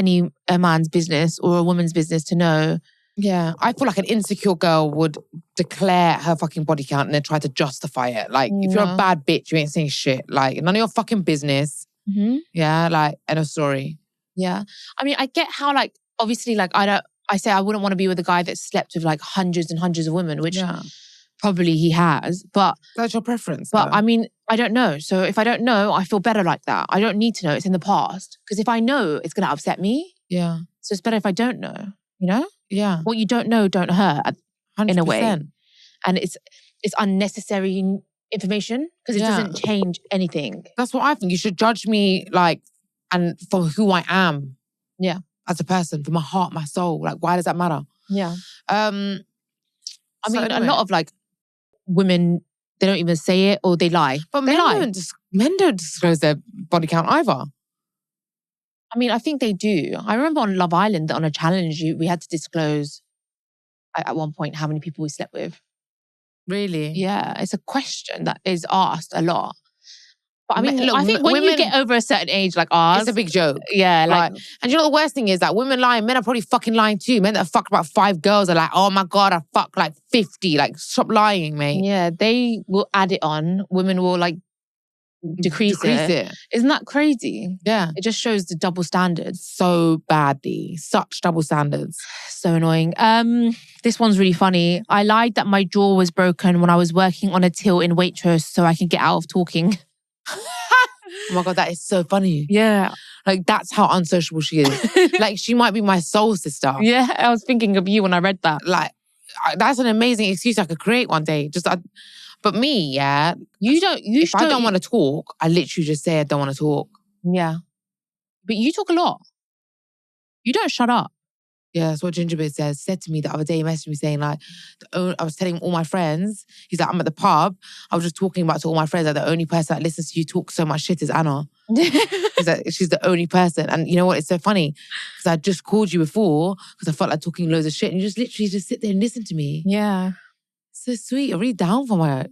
a man's business or a woman's business to know. Yeah, I feel like an insecure girl would declare her fucking body count and then try to justify it. Like, if you're a bad bitch, you ain't saying shit. Like, none of your fucking business. Mm-hmm. Yeah, like, end of story. Yeah. I mean, I get how, like, obviously, like, I say I wouldn't want to be with a guy that slept with, like, hundreds and hundreds of women, which probably he has. But that's your preference. But, I mean, I don't know. So if I don't know, I feel better like that. I don't need to know. It's in the past. Because if I know, it's going to upset me. Yeah. So it's better if I don't know, you know? Yeah. What you don't know, don't hurt 100%. In a way. And it's unnecessary information because it doesn't change anything. That's what I think. You should judge me like, and for who I am. Yeah. As a person, for my heart, my soul. Like, why does that matter? Yeah. I mean, a lot of like women, they don't even say it or they lie. But men don't disclose their body count either. I mean, I think they do. I remember on Love Island, on a challenge, we had to disclose at one point how many people we slept with. Really? Yeah, it's a question that is asked a lot. But I mean, look, I think when you get over a certain age like ours... It's a big joke. Yeah, like... And you know the worst thing is that women lie, men are probably fucking lying too. Men that have fucked about 5 girls are like, oh my God, I fucked like 50. Like, stop lying, mate. Yeah, they will add it on. Women will like decrease it. Isn't that crazy? Yeah. It just shows the double standards. So badly. Such double standards. So annoying. This one's really funny. I lied that my jaw was broken when I was working on a till in Waitrose so I can get out of talking. Oh my God, that is so funny. Yeah. Like, that's how unsociable she is. Like, she might be my soul sister. Yeah, I was thinking of you when I read that. Like, that's an amazing excuse I could create one day. But me, yeah. If I don't want to talk, I literally just say I don't want to talk. Yeah. But you talk a lot. You don't shut up. Yeah, that's what Gingerbread said to me the other day. He messaged me saying like, I was telling all my friends, he's like, I'm at the pub. I was just talking about to all my friends that the only person that listens to you talk so much shit is Anna. He's like, she's the only person. And you know what? It's so funny because I just called you before because I felt like talking loads of shit and you just literally just sit there and listen to me. Yeah. So sweet. I'm really down for my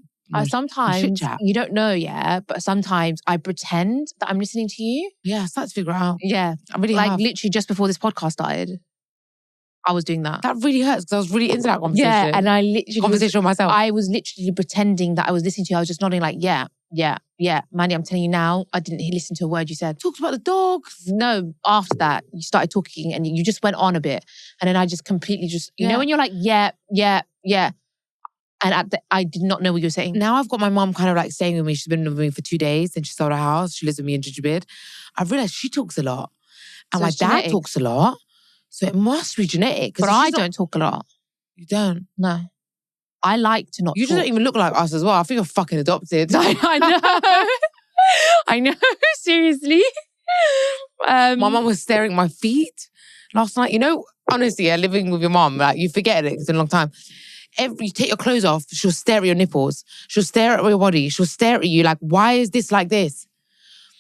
sometimes you don't know, but sometimes I pretend that I'm listening to you. Yeah, I start to figure it out. Yeah. I really literally just before this podcast started. I was doing that. That really hurts because I was really into that conversation. Yeah, and I literally... Conversation with myself. I was literally pretending that I was listening to you. I was just nodding like, yeah. Mandy, I'm telling you now, I didn't listen to a word you said. Talked about the dogs. No, after that, you started talking and you just went on a bit. And then I just completely you know when you're like, yeah. And I did not know what you were saying. Now I've got my mum kind of like staying with me. She's been with me for 2 days and she sold her house. She lives with me in Gingerbread. I've realised she talks a lot. And So my it's dad genetic. talks a lot. So it must be genetic. But I don't talk a lot. You don't? No. I like to not You just talk. don't even look like us as well. I think you're fucking adopted. I know. I know, seriously. My mum was staring at my feet last night. You know, honestly, living with your mum, like you forget it. It's been a long time. You take your clothes off, she'll stare at your nipples. She'll stare at your body. She'll stare at you like, why is this like this?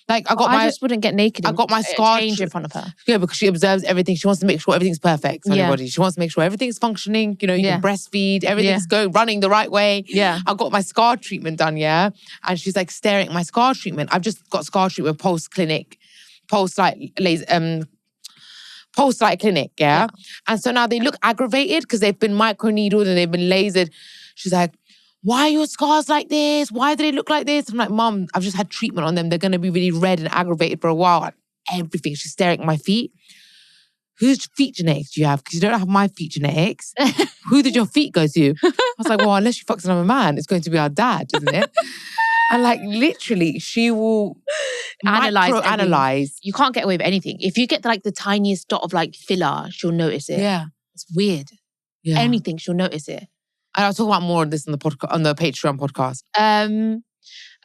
Like I just wouldn't get naked. I got my scar change in front of her. Yeah, because she observes everything. She wants to make sure everything's perfect on your body. She wants to make sure everything's functioning. You know, you can breastfeed. Everything's running the right way. Yeah. I got my scar treatment done, and she's like staring at my scar treatment. I've just got scar treatment post-clinic, post-light clinic, yeah? And so now they look aggravated because they've been microneedled and they've been lasered. She's like, why are your scars like this? Why do they look like this? I'm like, Mum, I've just had treatment on them. They're going to be really red and aggravated for a while. Like, everything. She's staring at my feet. Whose feet genetics do you have? Because you don't have my feet genetics. Who did your feet go to? I was like, well, unless she fucks another man, it's going to be our dad, isn't it? And like literally, she will analyze. You can't get away with anything. If you get like the tiniest dot of like filler, she'll notice it. Yeah. It's weird. Yeah. Anything, she'll notice it. And I'll talk about more of this on the podcast, on the Patreon podcast.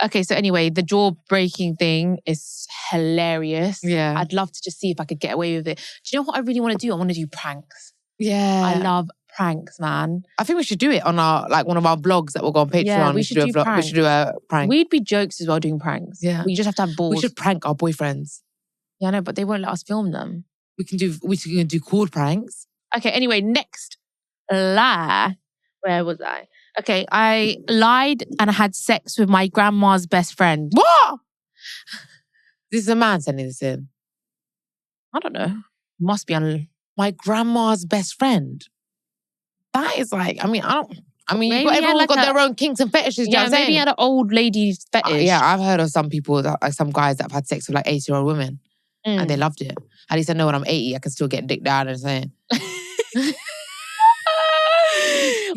Okay, so anyway, the jaw-breaking thing is hilarious. Yeah. I'd love to just see if I could get away with it. Do you know what I really want to do? I want to do pranks. Yeah. I love pranks, man. I think we should do it on our, like one of our vlogs that will go on Patreon. Yeah, we should do a vlog. We should do a prank. We'd be jokes as well doing pranks. Yeah. We just have to have balls. We should prank our boyfriends. Yeah, I know, but they won't let us film them. We can do cool pranks. Okay, anyway, next lie. Where was I? Okay, I lied and I had sex with my grandma's best friend. What? This is a man sending this in. I don't know. Must be on my grandma's best friend. That is like, everyone's like got their own kinks and fetishes. Yeah, maybe he had an old lady fetish. Yeah, I've heard of some people, some guys that have had sex with like 80-year-old women and they loved it. At least I know when I'm 80, I can still get dick down and saying.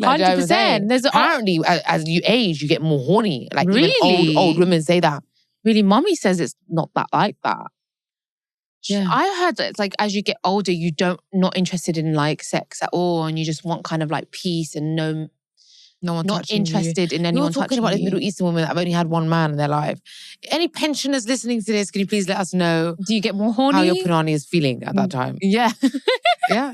100%. Apparently, as you age, you get more horny. Like really? Even old women say that. Really, mommy says it's not that like that. Yeah. I heard that it's like as you get older, you not interested in like sex at all, and you just want kind of like peace and no one not interested in anyone touching you. You're talking about these Middle Eastern women that have only had one man in their life. Any pensioners listening to this, can you please let us know? Do you get more horny? How your punani is feeling at that time? Yeah. Yeah.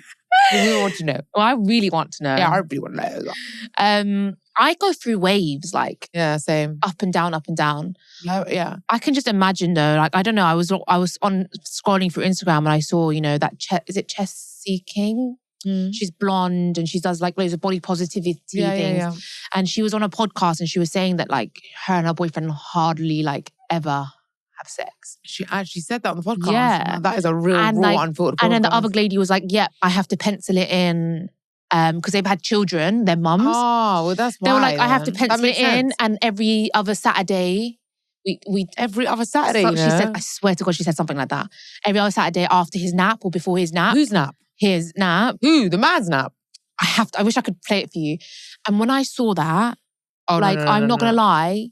We want to know. Well, I really want to know. Yeah, I really want to know. I go through waves, like same, up and down, up and down. Yeah, I can just imagine though. Like I don't know. I was on scrolling through Instagram and I saw that is it Chessie King? She's blonde and she does like loads of body positivity things. Yeah. And she was on a podcast and she was saying that like her and her boyfriend hardly like ever have sex. She actually said that on the podcast. Yeah, that is a real raw, unfiltered podcast. And then the other lady was like, "Yeah, I have to pencil it in." Because they've had children, their mums. Oh, well, that's why. They were like, I have to pencil it in, and every other Saturday, every other Saturday. She said, I swear to God, she said something like that. Every other Saturday after his nap or before his nap. Whose nap? His nap. Who? The man's nap. I wish I could play it for you. And when I saw that, I'm not gonna lie,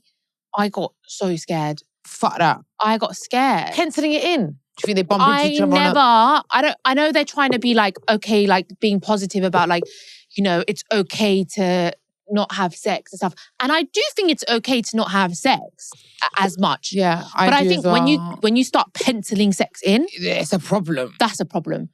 I got so scared. Fuck that. I got scared. Penciling it in. Do you think they bump into each other? I know they're trying to be like, okay, like being positive about like, it's okay to not have sex and stuff. And I do think it's okay to not have sex as much. Yeah, I think when you start penciling sex in, it's a problem. That's a problem.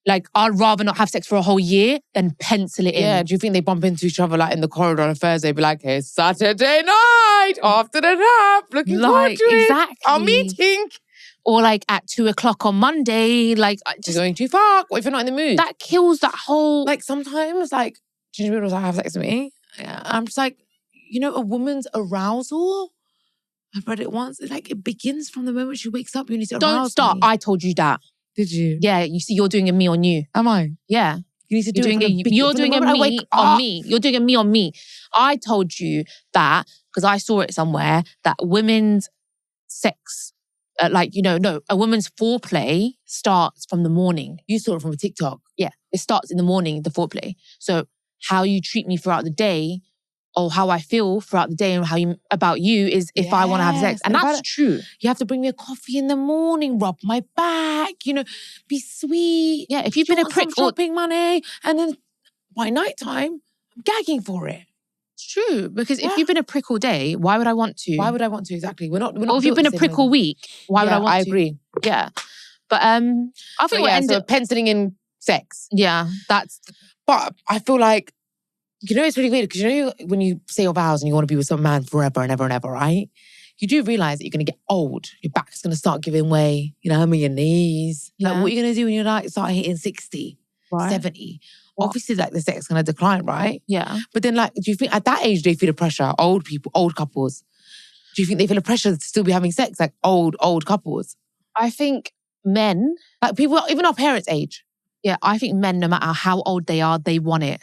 Like, I'd rather not have sex for a whole year than pencil it in. Yeah, do you think they bump into each other like in the corridor on a Thursday, be like, hey, Saturday night, after the nap, looking forward to it. Exactly. Our meeting. Or like at 2:00 on Monday, like just going too far. What if you're not in the mood? That kills that whole. Like sometimes, like ginger people have sex with me. Yeah, I'm just like, a woman's arousal. I've read it once. It begins from the moment she wakes up. You need to arouse Don't start. me. I told you that. Did you? Yeah. You see, you're doing a me on you. Am I? Yeah. You need to do You're doing a me on me. You're doing a me on me. I told you that because I saw it somewhere that women's sex. A woman's foreplay starts from the morning. You saw it from a TikTok. Yeah, it starts in the morning, the foreplay. So how you treat me throughout the day or how I feel throughout the day and about you is if I want to have sex. And that's true. You have to bring me a coffee in the morning, rub my back, be sweet. Yeah, if you've been a prick or shopping money and then by nighttime, I'm gagging for it. It's true, because if you've been a prick all day, why would I want to? Why would I want to? Exactly. We're not. Or if you've been a prick all week, why would I want to? I agree. Yeah, but I think so penciling in sex. Yeah, that's. But I feel like it's really weird because when you say your vows and you want to be with some man forever and ever and ever, right? You do realize that you're going to get old. Your back's going to start giving way. On your knees. Yeah. Like what are you going to do when you start hitting 60, 70? Obviously, the sex is going to decline, right? Yeah. But then, do you think at that age they feel the pressure? Old people, old couples. Do you think they feel the pressure to still be having sex, like old couples? I think men, like people, even our parents' age. Yeah, I think men, no matter how old they are, they want it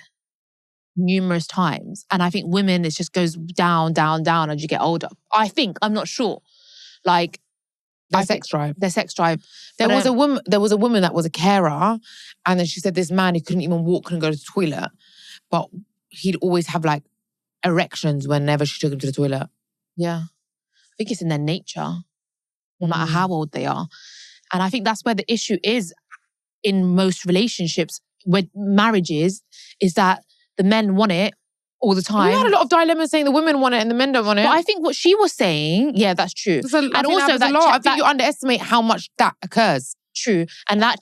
numerous times. And I think women, it just goes down, down, down as you get older. I'm not sure. Their sex drive. There was a woman that was a carer, and then she said this man who couldn't even walk, couldn't go to the toilet, but he'd always have erections whenever she took him to the toilet. Yeah. I think it's in their nature, no matter how old they are. And I think that's where the issue is in most relationships with marriages, is that the men want it all the time. We had a lot of dilemmas saying the women want it and the men don't want it. But I think what she was saying, yeah, that's true. And also that I think you underestimate how much that occurs. True. And that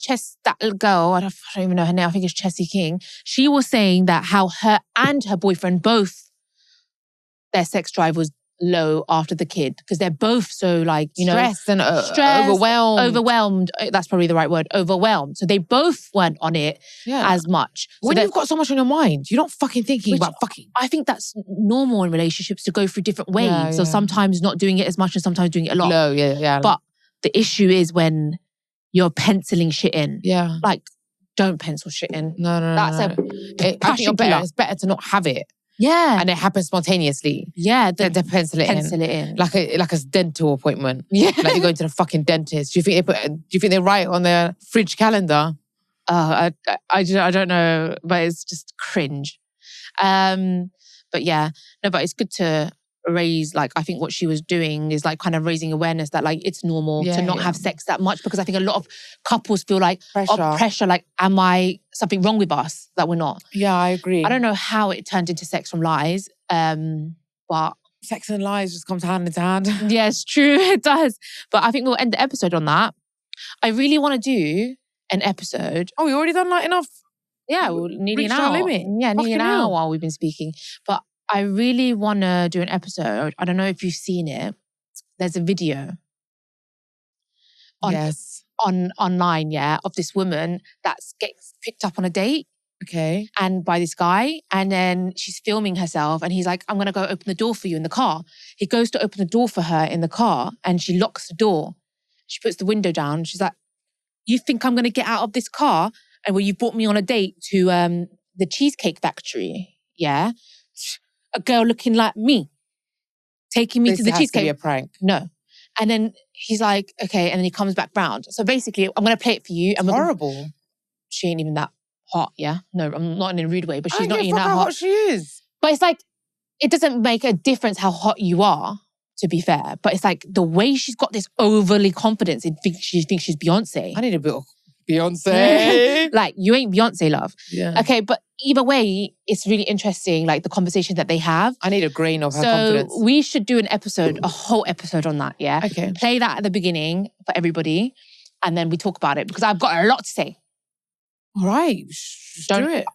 little girl, I don't even know her name, I think it's Chessie King, she was saying that how her and her boyfriend both, their sex drive was low after the kid, because they're both so like, you know, stressed and overwhelmed. That's probably the right word, overwhelmed. So they both weren't on it as much. When you've got so much on your mind, you're not fucking thinking about fucking. I think that's normal in relationships to go through different waves. So sometimes not doing it as much and sometimes doing it a lot. Low, yeah. But the issue is when you're penciling shit in. Yeah. Like, don't pencil shit in. No. That's I think it's better to not have it. Yeah. And it happens spontaneously. Yeah. Than to pencil it in. Like a dental appointment. Yeah. Like you're going to the fucking dentist. Do you think they write on their fridge calendar? I don't know, but it's just cringe. But yeah. No, but it's good to raise, like, I think what she was doing is like kind of raising awareness that like it's normal to not have sex that much, because I think a lot of couples feel like pressure, like, am I something wrong with us that we're not? Yeah, I agree. I don't know how it turned into Sex from Lies, but sex and lies just comes hand in hand. Yeah, it's true, it does. But I think we'll end the episode on that. I really want to do an episode. Oh, we already done like enough? Yeah, we're nearly an hour. Yeah, nearly an hour while we've been speaking. But I really want to do an episode. I don't know if you've seen it. There's a video online, of this woman that gets picked up on a date. Okay. And by this guy. And then she's filming herself and he's like, I'm going to go open the door for you in the car. He goes to open the door for her in the car and she locks the door. She puts the window down. She's like, you think I'm going to get out of this car? And you brought me on a date to the Cheesecake Factory. Yeah. A girl looking like me, taking me to the cheesecake. To be a prank. No. And then he's like, okay. And then he comes back round. So basically, I'm going to play it for you. It's horrible. She ain't even that hot, yeah? No, I'm not in a rude way, but she's not even that how hot. She is. But it's like, it doesn't make a difference how hot you are, to be fair. But it's like the way she's got this overly confidence in she thinks she's Beyonce. I need a bit of Beyonce. Like, you ain't Beyonce, love. Yeah. Okay, but either way, it's really interesting, like the conversation that they have. I need a grain of her confidence. So we should do a whole episode on that, yeah? Okay. Play that at the beginning for everybody, and then we talk about it, because I've got a lot to say. All right, do it.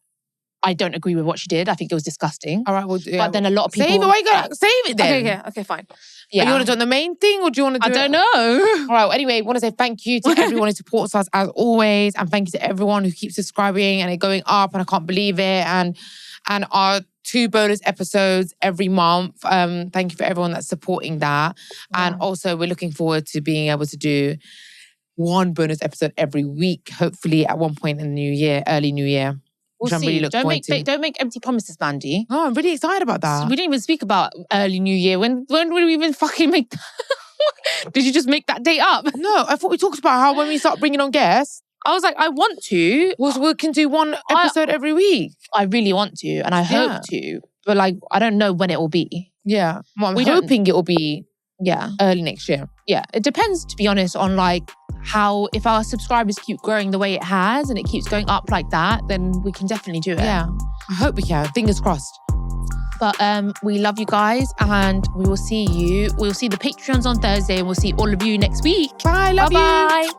I don't agree with what she did. I think it was disgusting. All right, well, but then a lot of people... Save it then. Okay, fine. Yeah. You want to do it on the main thing or do you want to do I don't know. All right, well, anyway, I want to say thank you to everyone who supports us as always, and thank you to everyone who keeps subscribing and it going up, and I can't believe it. And our 2 bonus episodes every month. Thank you for everyone that's supporting that. Yeah. And also we're looking forward to being able to do 1 bonus episode every week, hopefully at one point in the new year, early new year. We'll see. Really don't make empty promises, Mandy. Oh, I'm really excited about that. So we didn't even speak about early new year. When would we even fucking make that? Did you just make that date up? No, I thought we talked about how when we start bringing on guests, I was like, I want to. We can do 1 episode every week. I really want to, and I hope to. But like, I don't know when it will be. Yeah. Well, I'm hoping it will be early next year. Yeah. It depends, to be honest, on like how, if our subscribers keep growing the way it has and it keeps going up like that, then we can definitely do it. Yeah. I hope we can. Fingers crossed. But we love you guys, and we will see you. We'll see the Patreons on Thursday, and we'll see all of you next week. Bye. Love you. Bye.